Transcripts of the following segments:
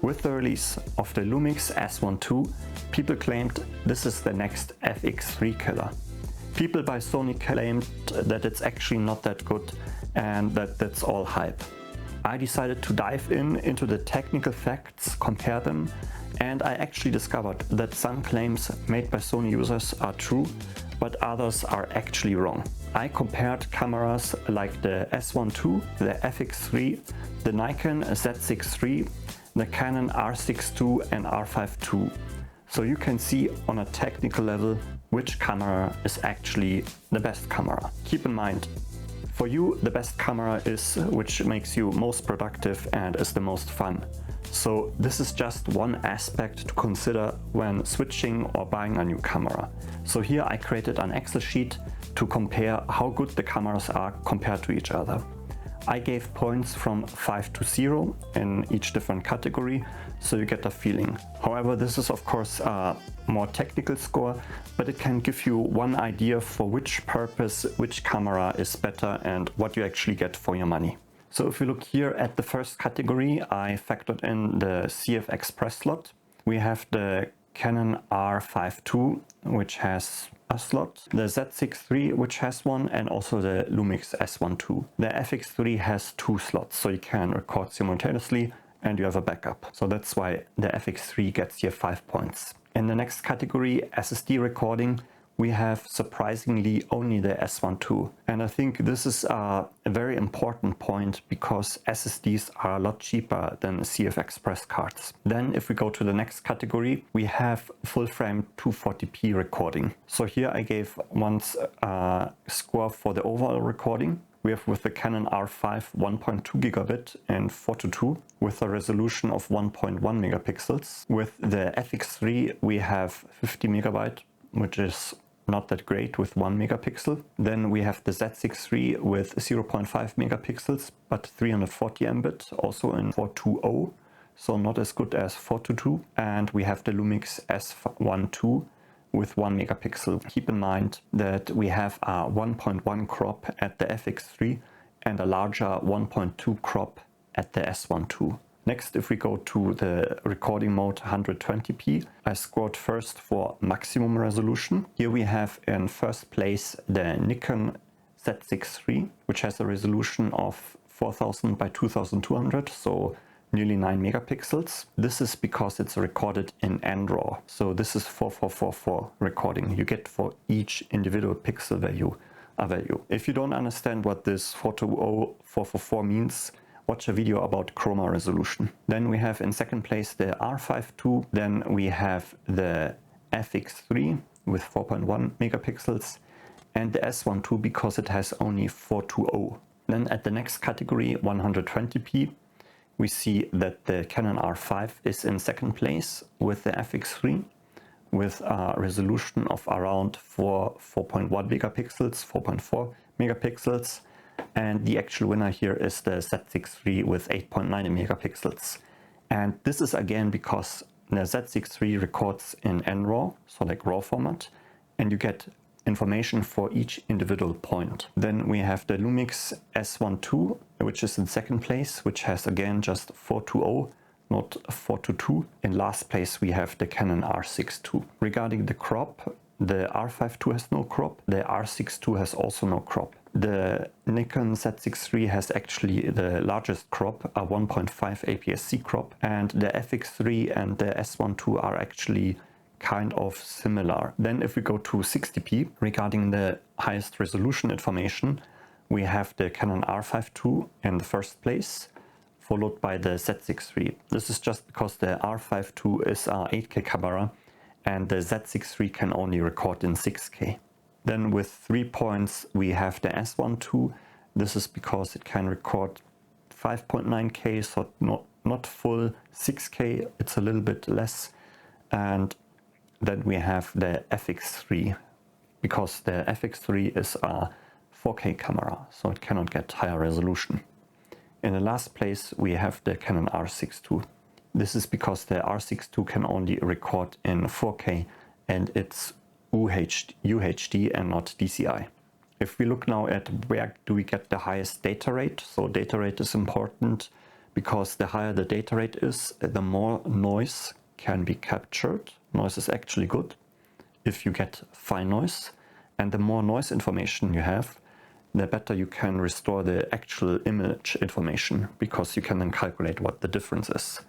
With the release of the Lumix S1II, people claimed this is the next FX3 killer. People by Sony claimed that it's actually not that good and that that's all hype. I decided to dive into the technical facts, compare them, and I actually discovered that some claims made by Sony users are true, but others are actually wrong. I compared cameras like the S1II, the FX3, the Nikon Z6III, the Canon R6II and R5II. So you can see on a technical level which camera is actually the best camera. Keep in mind, for you the best camera is which makes you most productive and is the most fun. So this is just one aspect to consider when switching or buying a new camera. So here I created an Excel sheet to compare how good the cameras are compared to each other. I gave points from 5 to 0 in each different category, so you get a feeling. However, this is of course a more technical score, but it can give you one idea for which purpose which camera is better and what you actually get for your money. So if you look here at the first category, I factored in the CF Express slot. We have the Canon R5II, which has a slot, the Z6III, which has one, and also the Lumix S1II. The FX3 has 2 slots, so you can record simultaneously and you have a backup. So that's why the FX3 gets here 5 points. In the next category, SSD recording, we have surprisingly only the S1II. And I think this is a very important point because SSDs are a lot cheaper than CF Express cards. Then if we go to the next category, we have full frame 240p recording. So here I gave once a score for the overall recording. We have with the Canon R5 1.2 gigabit and 4:2 with a resolution of 1.1 megapixels. With the FX3 we have 50 megabyte, which is not that great with 1 megapixel. Then we have the Z6III with 0.5 megapixels, but 340 mbit, also in 420, so not as good as 422. And we have the Lumix S1II with 1 megapixel. Keep in mind that we have a 1.1 crop at the FX3 and a larger 1.2 crop at the S1II. Next, if we go to the recording mode 120p, I scored first for maximum resolution. Here we have in first place the Nikon Z6III, which has a resolution of 4000 by 2200, so nearly 9 megapixels. This is because it's recorded in NRAW. So this is 4444 recording. You get for each individual pixel value a value. If you don't understand what this 420 444 means, watch a video about chroma resolution. Then we have in second place the R5II. Then we have the FX3 with 4.1 megapixels and the S1II because it has only 420. Then at the next category, 120p, we see that the Canon R5 is in second place with the FX3 with a resolution of around 4.1 megapixels, 4.4 megapixels. And the actual winner here is the Z6III with 8.9 megapixels. And this is again because the Z6III records in NRAW, so like RAW format, and you get information for each individual point. Then we have the Lumix S1II, which is in second place, which has again just 420, not 422. In last place we have the Canon R6II. Regarding the crop, the R5II has no crop, the R6II has also no crop. The Nikon Z6III has actually the largest crop, a 1.5 APS-C crop, and the FX3 and the S1II are actually kind of similar. Then if we go to 60p, regarding the highest resolution information, we have the Canon R5II in the first place, followed by the Z6III. This is just because the R5II is a 8K camera and the Z6III can only record in 6K. Then with 3 points we have the S1II. This is because it can record 5.9K, so not full 6K, it's a little bit less. And then we have the FX3, because the FX3 is a 4K camera, so it cannot get higher resolution. In the last place we have the Canon R6II. This is because the R6II can only record in 4K and it's UHD and not DCI. If we look now at where do we get the highest data rate, so data rate is important because the higher the data rate is, the more noise can be captured. Noise is actually good if you get fine noise, and the more noise information you have, the better you can restore the actual image information, because you can then calculate what the difference is.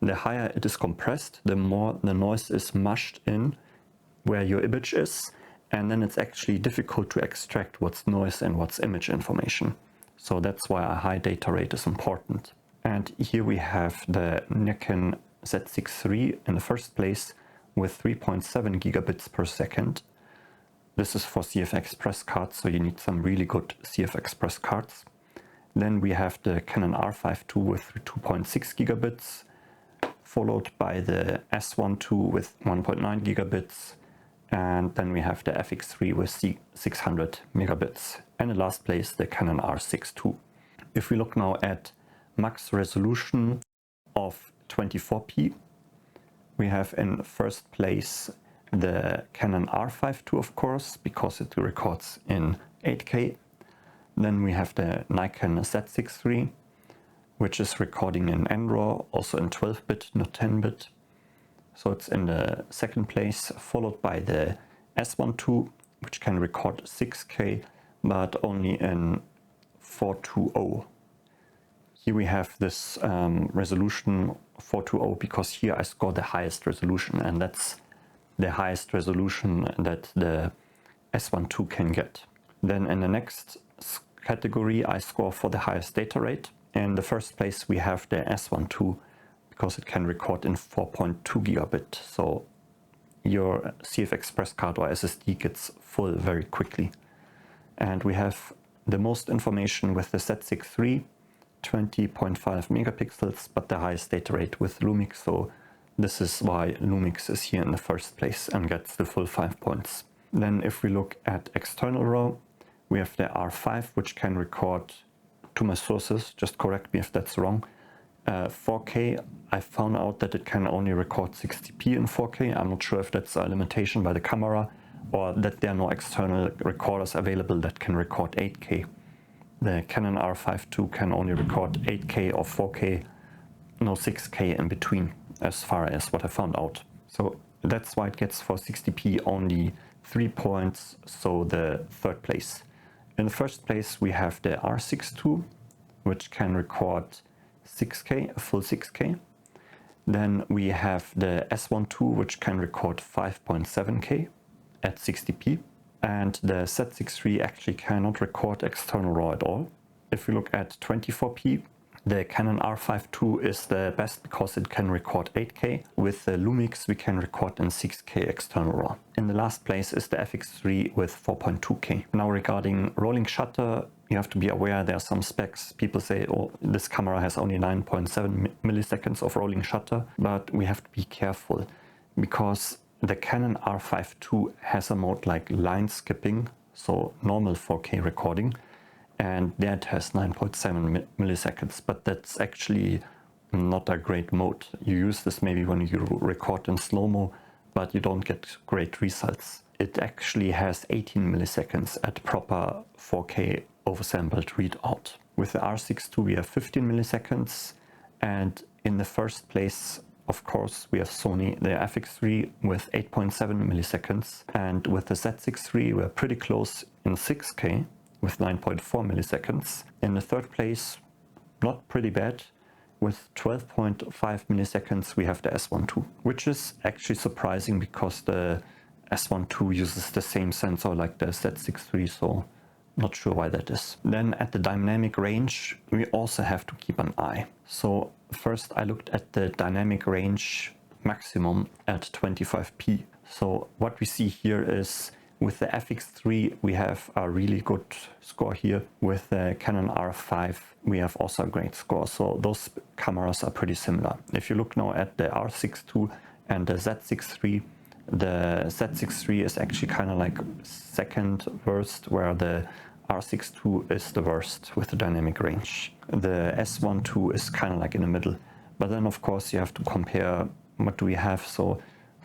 The higher it is compressed, the more the noise is mushed in where your image is, and then it's actually difficult to extract what's noise and what's image information. So that's why a high data rate is important. And here we have the Nikon Z6III in the first place with 3.7 gigabits per second. This is for CF Express cards, so you need some really good CF Express cards. Then we have the Canon R5II with 2.6 gigabits, followed by the S1II with 1.9 gigabits, and then we have the FX3 with 600 megabits, and in last place the Canon R6II. If we look now at max resolution of 24p, we have in first place the Canon R5II, of course, because it records in 8K. Then we have the Nikon Z6III, which is recording in NRAW, also in 12-bit, not 10-bit. So it's in the second place, followed by the S1II, which can record 6K, but only in 420. Here we have this resolution 420 because here I score the highest resolution, and that's the highest resolution that the S1II can get. Then in the next category I score for the highest data rate. In the first place we have the S1II because it can record in 4.2 gigabit. So your CF Express card or SSD gets full very quickly. And we have the most information with the Z6III, 20.5 megapixels, but the highest data rate with Lumix. So this is why Lumix is here in the first place and gets the full 5 points. Then if we look at external RAW, we have the R5, which can record, to my sources, just correct me if that's wrong, 4K. I found out that it can only record 60p in 4K. I'm not sure if that's a limitation by the camera or that there are no external recorders available that can record 8K. The Canon R5II can only record 8K or 4K, no 6K in between, as far as what I found out. So that's why it gets for 60p only 3 points, so the third place. In the first place we have the R6II, which can record 6K, a full 6K. Then we have the S1II, which can record 5.7K at 60p. And the Z6III actually cannot record external RAW at all. If we look at 24p, the Canon R5II is the best because it can record 8K. With the Lumix we can record in 6K external RAW. In the last place is the FX3 with 4.2K. Now regarding rolling shutter, you have to be aware there are some specs. People say, oh, this camera has only 9.7 milliseconds of rolling shutter, but we have to be careful because the Canon R5II has a mode like line skipping, so normal 4K recording, and that has 9.7 milliseconds, but that's actually not a great mode. You use this maybe when you record in slow-mo, but you don't get great results. It actually has 18 milliseconds at proper 4K oversampled readout. With the R6II we have 15 milliseconds, and in the first place, of course, we have Sony, the FX3 with 8.7 milliseconds, and with the Z6III we're pretty close in 6K with 9.4 milliseconds. In the third place, not pretty bad, with 12.5 milliseconds we have the S1II, which is actually surprising because the S1II uses the same sensor like the Z6III, so not sure why that is. Then at the dynamic range we also have to keep an eye. So first I looked at the dynamic range maximum at 25p. So what we see here is with the FX3 we have a really good score here. With the Canon R5 we have also a great score. So those cameras are pretty similar. If you look now at the R6II and the Z6III, the Z6III is actually kind of like second worst, where the R6II is the worst with the dynamic range. The S1II is kind of like in the middle. But then of course you have to compare what do we have. So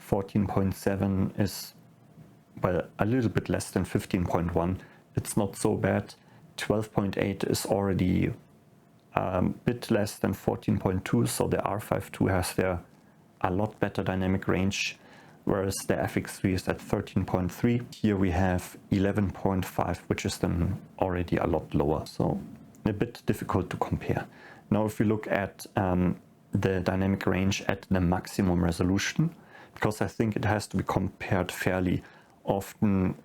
14.7 is, well, a little bit less than 15.1. It's not so bad. 12.8 is already a bit less than 14.2, so the R5II has there a lot better dynamic range, whereas the FX3 is at 13.3. Here we have 11.5, which is then already a lot lower, so a bit difficult to compare. Now if we look at the dynamic range at the maximum resolution, because I think it has to be compared fairly. Often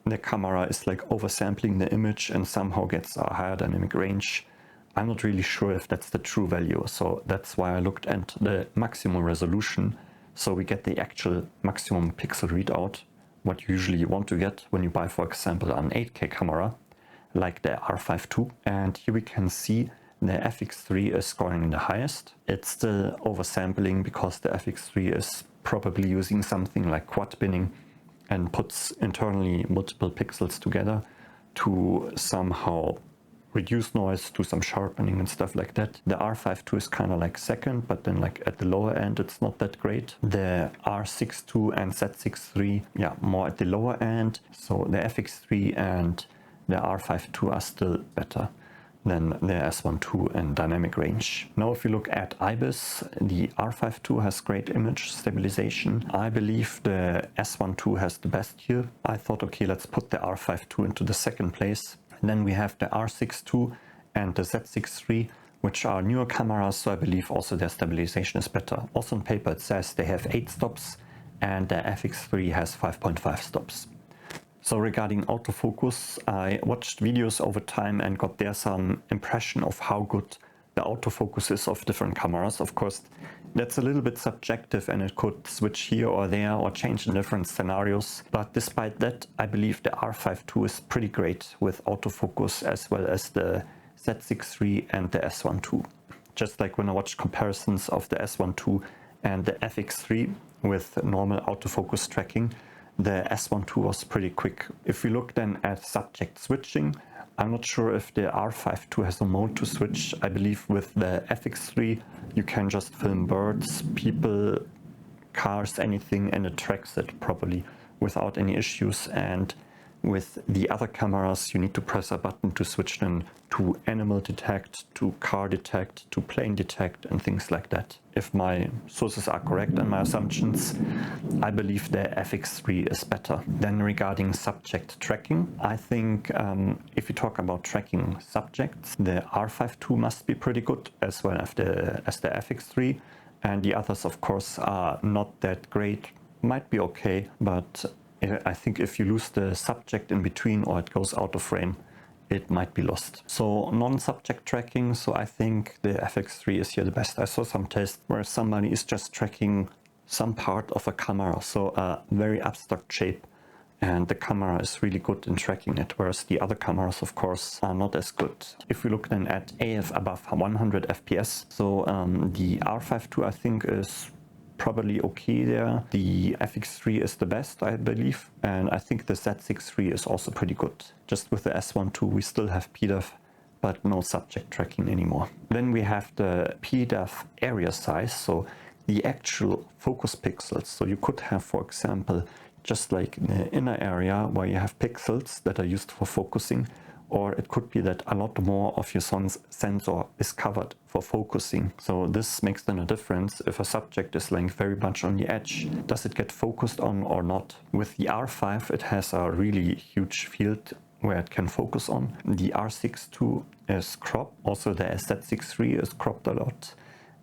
the camera is like oversampling the image and somehow gets a higher dynamic range. I'm not really sure if that's the true value, so that's why I looked at the maximum resolution, so we get the actual maximum pixel readout, what you usually want to get when you buy, for example, an 8K camera, like the R5II. And here we can see the FX3 is scoring the highest. It's still oversampling because the FX3 is probably using something like quad binning and puts internally multiple pixels together to somehow reduce noise, do some sharpening and stuff like that. The R5II is kind of like second, but then like at the lower end it's not that great. The R6II and Z6III, yeah, more at the lower end. So the FX3 and the R5II are still better than the S1II in dynamic range. Now if you look at IBIS, the R5II has great image stabilization. I believe the S1II has the best here. I thought, okay, let's put the R5II into the second place. And then we have the R6II and the Z6III, which are newer cameras, so I believe also their stabilization is better. Also on paper it says they have 8 stops and the FX3 has 5.5 stops. So regarding autofocus, I watched videos over time and got there some impression of how good the autofocus is of different cameras. Of course, that's a little bit subjective and it could switch here or there or change in different scenarios. But despite that, I believe the R5II is pretty great with autofocus, as well as the Z6III and the S1II. Just like when I watched comparisons of the S1II and the FX3 with normal autofocus tracking, the S1II was pretty quick. If we look then at subject switching, I'm not sure if the R5II has a mode to switch. I believe with the FX3 you can just film birds, people, cars, anything, and it tracks it properly without any issues. And with the other cameras you need to press a button to switch them to animal detect, to car detect, to plane detect and things like that. If my sources are correct and my assumptions, I believe the FX3 is better. Then regarding subject tracking, I think if you talk about tracking subjects, the R5II must be pretty good, as well as the FX3, and the others of course are not that great, might be okay, but I think if you lose the subject in between or it goes out of frame, it might be lost. So non-subject tracking, so I think the FX3 is here the best. I saw some tests where somebody is just tracking some part of a camera, so a very abstract shape, and the camera is really good in tracking it, whereas the other cameras of course are not as good. If we look then at AF above 100 FPS, so the R5II I think is probably okay there. The FX3 is the best, I believe, and I think the Z6III is also pretty good. Just with the S1II we still have PDAF, but no subject tracking anymore. Then we have the PDAF area size, so the actual focus pixels. So you could have, for example, just like the inner area where you have pixels that are used for focusing, or it could be that a lot more of your sensor is covered for focusing. So this makes then a difference. If a subject is laying very much on the edge, does it get focused on or not? With the R5 it has a really huge field where it can focus on. The R6II is cropped, also the Z6III is cropped a lot,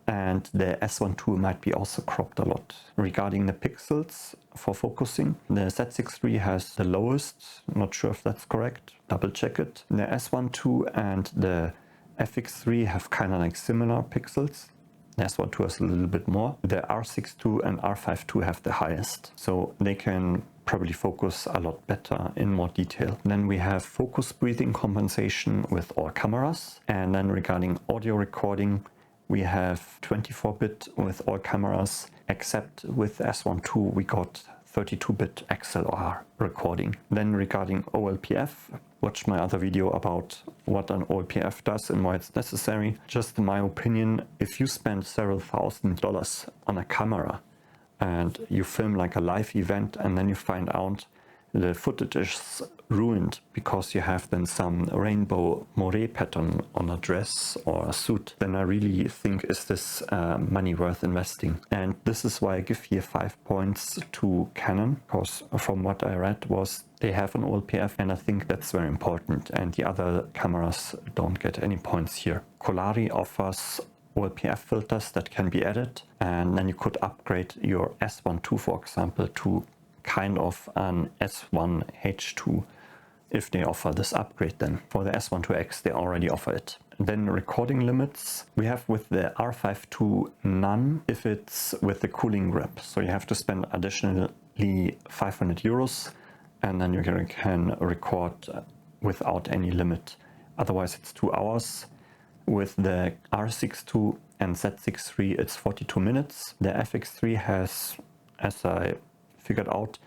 and the S1II might be also cropped a lot. Regarding the pixels for focusing, the Z6III has the lowest, not sure if that's correct, double check it. The S1II and the FX3 have kind of like similar pixels. The S1II has a little bit more. The R6II and R5II have the highest, so they can probably focus a lot better in more detail. Then we have focus breathing compensation with all cameras, and then regarding audio recording, we have 24-bit with all cameras, except with S1II we got 32-bit XLR recording. Then regarding OLPF, watch my other video about what an OLPF does and why it's necessary. Just in my opinion, if you spend several $1,000s on a camera and you film like a live event and then you find out the footage is ruined because you have then some rainbow moire pattern on a dress or a suit, then I really think, is this money worth investing? And this is why I give here 5 points to Canon, because from what I read was they have an OLPF, and I think that's very important, and the other cameras don't get any points here. Kolari offers OLPF filters that can be added, and then you could upgrade your S1II, for example, to kind of an S1H II if they offer this upgrade. Then for the S1IIX they already offer it. And then recording limits we have with the R5II none if it's with the cooling grip, so you have to spend additionally 500 euros, and then you can record without any limit. Otherwise it's 2 hours. With the R6II and Z6III it's 42 minutes. The FX3 has, as I figured out,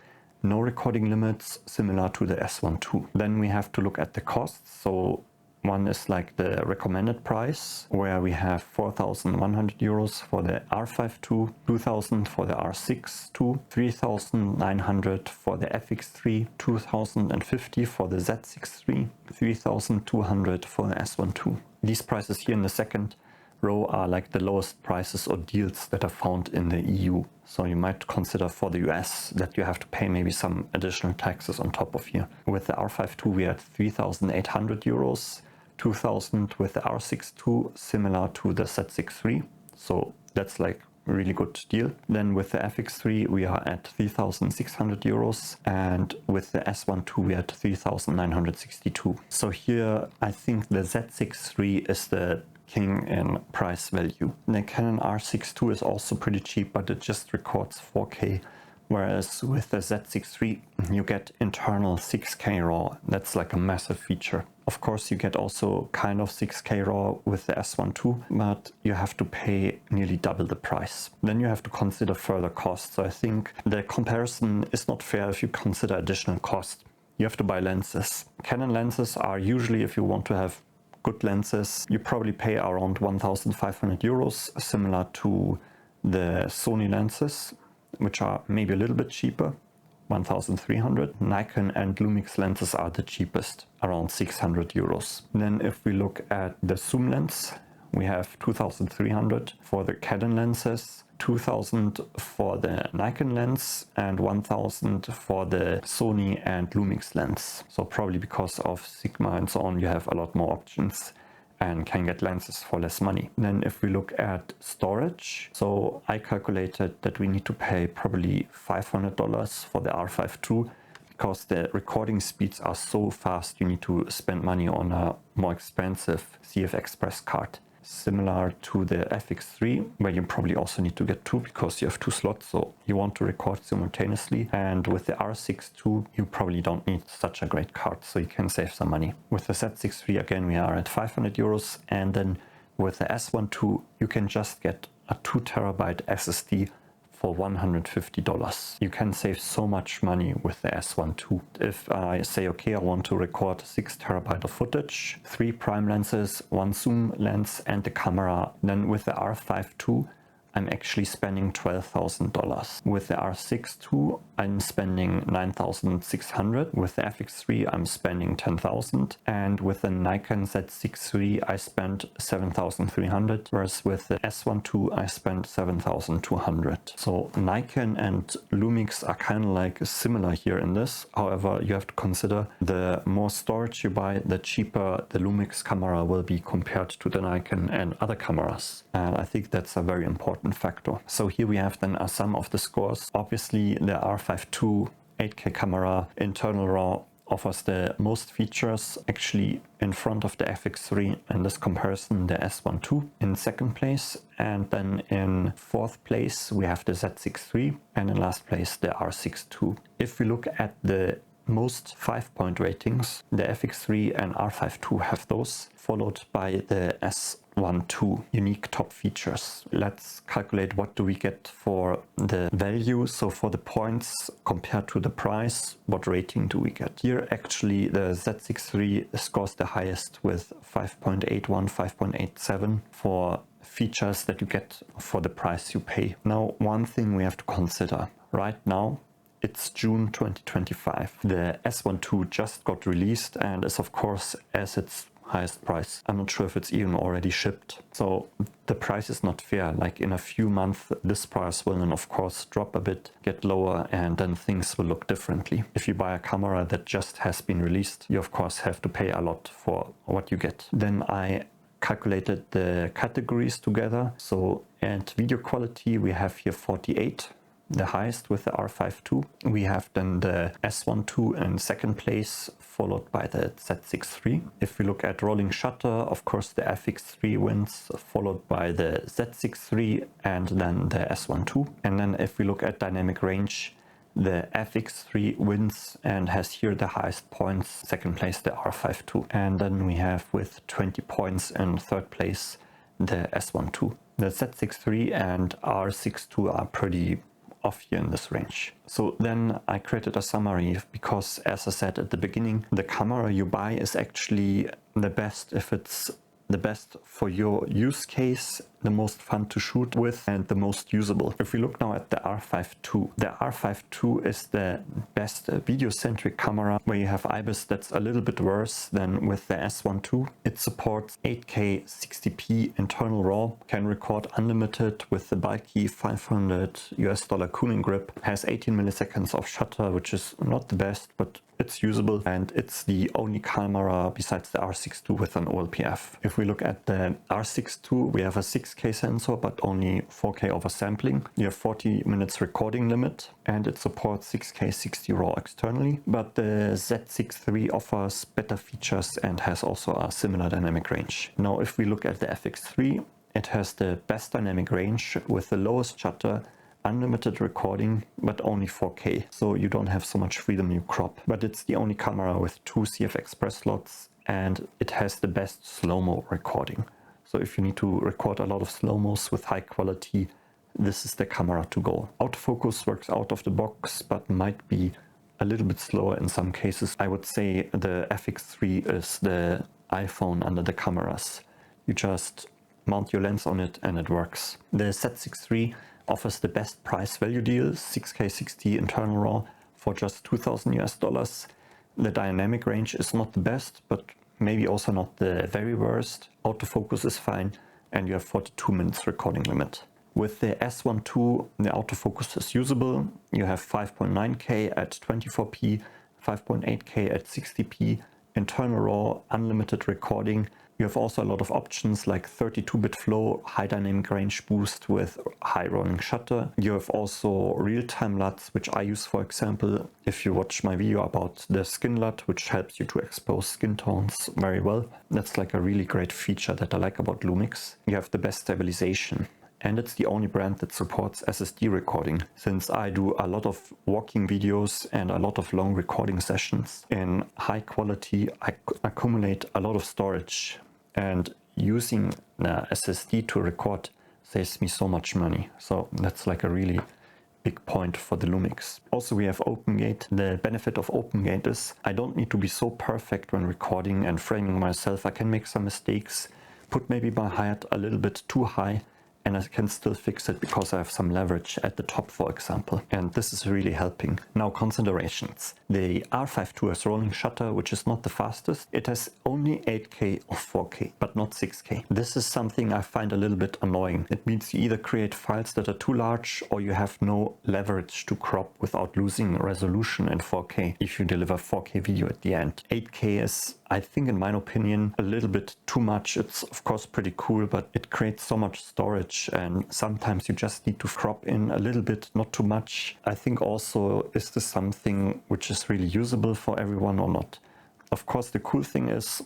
no recording limits, similar to the S1II. Then we have to look at the costs. So one is like the recommended price, where we have 4,100 euros for the R5II, 2,000 for the R6II, 3,900 for the FX3, 2,050 for the Z6III, 3,200 for the S1II. These prices here in the second row are like the lowest prices or deals that are found in the EU. So you might consider for the US that you have to pay maybe some additional taxes on top of here. With the R5II we had 3,800 euros, 2,000 with the R6II, similar to the Z6III. So that's like a really good deal. Then with the FX3 we are at 3,600 euros, and with the S1II we are at 3,962. So here I think the Z6III is the king in price value. The Canon R6II is also pretty cheap, but it just records 4K, whereas with the Z6III you get internal 6K RAW. That's like a massive feature. Of course you get also kind of 6K RAW with the S1II, but you have to pay nearly double the price. Then you have to consider further costs. So I think the comparison is not fair if you consider additional cost. You have to buy lenses. Canon lenses are usually, if you want to have good lenses, you probably pay around 1,500 euros, similar to the Sony lenses, which are maybe a little bit cheaper, 1,300. Nikon and Lumix lenses are the cheapest, around 600 euros. Then if we look at the zoom lens, we have 2,300 for the Canon lenses, 2,000 for the Nikon lens, and 1,000 for the Sony and Lumix lens. So probably because of Sigma and so on, you have a lot more options and can get lenses for less money. Then if we look at storage, so I calculated that we need to pay probably $500 for the R5II, because the recording speeds are so fast you need to spend money on a more expensive CF Express card. Similar to the FX3, where you probably also need to get 2 because you have 2 slots, so you want to record simultaneously. And with the R6II you probably don't need such a great card, so you can save some money. With the Z6III again we are at 500 euros, and then with the S1II you can just get a 2 terabyte SSD for $150. You can save so much money with the S1II. If I say, okay, I want to record 6 terabyte of footage, 3 prime lenses, 1 zoom lens and the camera, then with the R5II I'm actually spending $12,000. With the R6II I'm spending 9,600. With the FX3 I'm spending 10,000, and with the Nikon Z6III I spent 7,300, whereas with the S1II I spent 7,200. So Nikon and Lumix are kind of like similar here in this. However, you have to consider the more storage you buy, the cheaper the Lumix camera will be compared to the Nikon and other cameras. And I think that's a very important factor. So here we have then a sum of the scores. Obviously the R5II 8K camera internal RAW offers the most features, actually in front of the FX3. In this comparison the S1II in second place, and then in fourth place we have the Z6III, and in last place the R6II. If we look at the most 5-point ratings, the FX3 and R5II have those, followed by the S1II unique top features. Let's calculate what do we get for the value. So for the points compared to the price, what rating do we get? Here actually the Z6III scores the highest with 5.81, 5.87 for features that you get for the price you pay. Now one thing we have to consider right now, It's June 2025. The S1II just got released and is of course at its highest price. I'm not sure if it's even already shipped. So the price is not fair. Like in a few months this price will then of course drop a bit, get lower, and then things will look differently. If you buy a camera that just has been released, you of course have to pay a lot for what you get. Then I calculated the categories together. So at video quality we have here 48, the highest with the R5II. We have then the S1II in second place, followed by the Z6III. If we look at rolling shutter, of course the FX3 wins, followed by the Z6III and then the S1II. And then if we look at dynamic range, the FX3 wins and has here the highest points, second place the R5II. And then we have with 20 points in third place the S1II. The Z6III and R6II are pretty off here in this range. So then I created a summary because, as I said at the beginning, the camera you buy is actually the best if it's the best for your use case, the most fun to shoot with, and the most usable. If we look now at the R5II, the R5II is the best video-centric camera where you have IBIS that's a little bit worse than with the S1II. It supports 8K 60p internal RAW, can record unlimited with the bulky $500 cooling grip, has 18 milliseconds of shutter, which is not the best, but it's usable, and it's the only camera besides the R6II with an OLPF. If we look at the R6II, we have a 6K sensor, but only 4K oversampling. You have 40 minutes recording limit, and it supports 6K 60 RAW externally. But the Z6III offers better features and has also a similar dynamic range. Now, if we look at the FX3, it has the best dynamic range with the lowest shutter, unlimited recording, but only 4K, so you don't have so much freedom you crop. But it's the only camera with 2 CF Express slots, and it has the best slow-mo recording. So if you need to record a lot of slow-mos with high quality, this is the camera to go. Autofocus works out of the box, but might be a little bit slower in some cases. I would say the FX3 is the iPhone under the cameras. You just mount your lens on it and it works. The Z6III offers the best price value deal, 6K 60 internal RAW for just $2,000. The dynamic range is not the best, but maybe also not the very worst. Autofocus is fine, and you have 42 minutes recording limit. With the S1II, the autofocus is usable. You have 5.9K at 24p, 5.8K at 60p, internal RAW, unlimited recording. You have also a lot of options like 32-bit flow, high dynamic range boost with high rolling shutter. You have also real-time LUTs, which I use, for example, if you watch my video about the skin LUT, which helps you to expose skin tones very well. That's like a really great feature that I like about Lumix. You have the best stabilization. And it's the only brand that supports SSD recording. Since I do a lot of walking videos and a lot of long recording sessions in high quality, I accumulate a lot of storage. And using the SSD to record saves me so much money. So that's like a really big point for the Lumix. Also, we have OpenGate. The benefit of OpenGate is I don't need to be so perfect when recording and framing myself. I can make some mistakes, put maybe my height a little bit too high, and I can still fix it because I have some leverage at the top, for example. And this is really helping. Now, considerations. The R5II has rolling shutter, which is not the fastest. It has only 8K or 4K, but not 6K. This is something I find a little bit annoying. It means you either create files that are too large or you have no leverage to crop without losing resolution in 4K if you deliver 4K video at the end. 8K is, I think, in my opinion, a little bit too much. It's of course pretty cool, but it creates so much storage, and sometimes you just need to crop in a little bit, not too much. I think also, is this something which is really usable for everyone or not? Of course, the cool thing is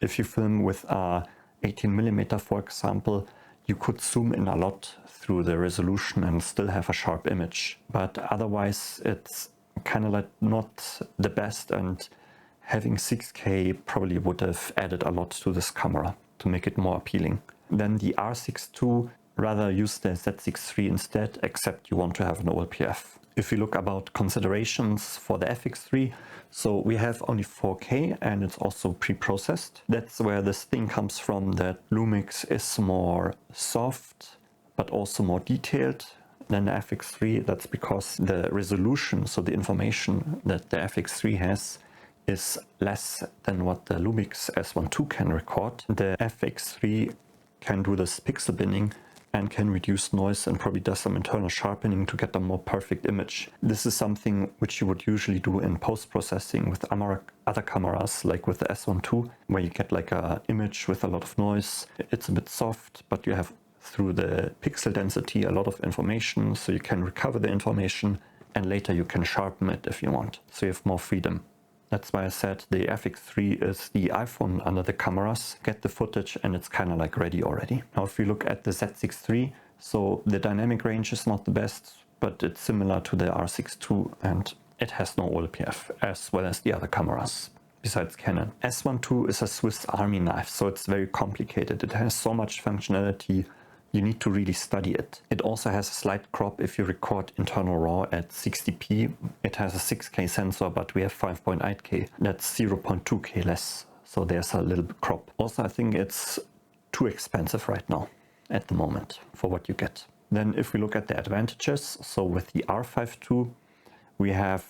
if you film with a 18mm, for example, you could zoom in a lot through the resolution and still have a sharp image. But otherwise, it's kind of like not the best, and having 6K probably would have added a lot to this camera to make it more appealing. Then the R6II, rather use the Z6III instead, except you want to have an OLPF. If you look about considerations for the FX3, so we have only 4K and it's also pre-processed. That's where this thing comes from, that Lumix is more soft, but also more detailed. than the FX3. That's because the resolution, so the information that the FX3 has, is less than what the Lumix S1II can record. The FX3 can do this pixel binning and can reduce noise and probably does some internal sharpening to get a more perfect image. This is something which you would usually do in post-processing with other cameras, like with the S1II, where you get like an image with a lot of noise. It's a bit soft, but you have, through the pixel density, a lot of information, so you can recover the information and later you can sharpen it if you want, so you have more freedom. That's why I said the FX3 is the iPhone under the cameras. Get the footage and it's kind of like ready already. Now if we look at the Z6III, so the dynamic range is not the best, but it's similar to the R6II and it has no OLPF, as well as the other cameras besides Canon. S1II is a Swiss Army knife, so it's very complicated. It has so much functionality, you need to really study it. It also has a slight crop if you record internal RAW at 60p. It has a 6K sensor, but we have 5.8K. That's 0.2K less, so there's a little bit crop. Also, I think it's too expensive right now at the moment for what you get. Then if we look at the advantages, so with the R5II, we have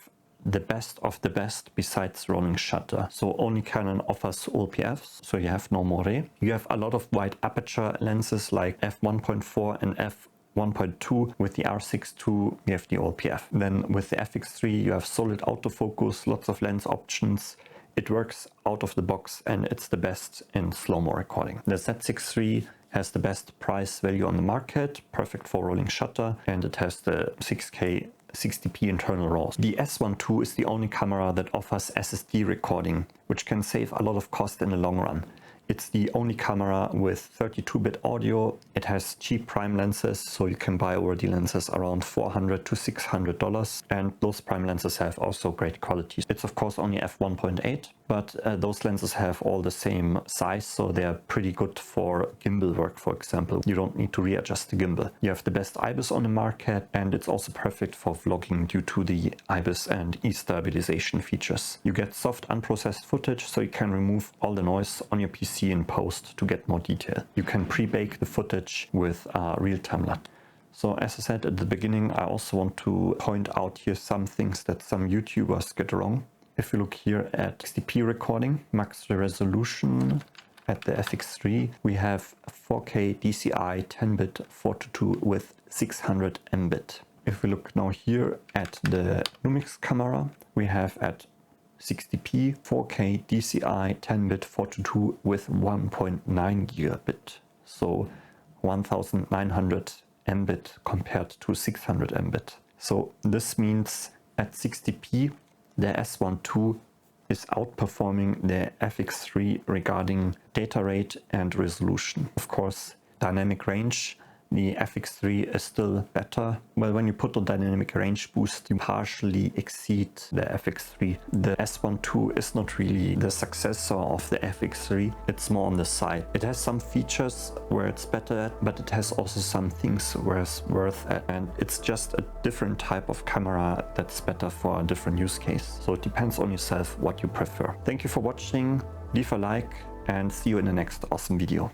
the best of the best besides rolling shutter. So only Canon offers OLPFs, so you have no moire. You have a lot of wide aperture lenses like f1.4 and f1.2. With the R6II, you have the OLPF. Then with the FX3, you have solid autofocus, lots of lens options. It works out of the box and it's the best in slow-mo recording. The Z6III has the best price value on the market, perfect for rolling shutter, and it has the 6K 60p internal RAW. The S1II is the only camera that offers SSD recording, which can save a lot of cost in the long run. It's the only camera with 32-bit audio. It has cheap prime lenses, so you can buy ORD lenses around $400 to $600, and those prime lenses have also great quality. It's of course only f1.8, but those lenses have all the same size, so they're pretty good for gimbal work, for example. You don't need to readjust the gimbal. You have the best IBIS on the market, and it's also perfect for vlogging due to the IBIS and stabilization features. You get soft unprocessed footage, so you can remove all the noise on your PC in post to get more detail. You can pre-bake the footage with real-time LUT. So as I said at the beginning, I also want to point out here some things that some YouTubers get wrong. If you look here at 60p recording, max resolution at the FX3, we have 4K DCI 10-bit 4:2 with 600 mbit. If we look now here at the Lumix camera, we have at 60p 4K DCI 10-bit 4:2 with 1.9 gigabit, so 1900 mbit compared to 600 mbit. So this means at 60p the S1II is outperforming the FX3 regarding data rate and resolution. Of course, dynamic range, the FX3 is still better. Well, when you put a dynamic range boost, you partially exceed the FX3. The S1II is not really the successor of the FX3. It's more on the side. It has some features where it's better at, but it has also some things where it's worth it. And it's just a different type of camera that's better for a different use case. So it depends on yourself what you prefer. Thank you for watching. Leave a like and see you in the next awesome video.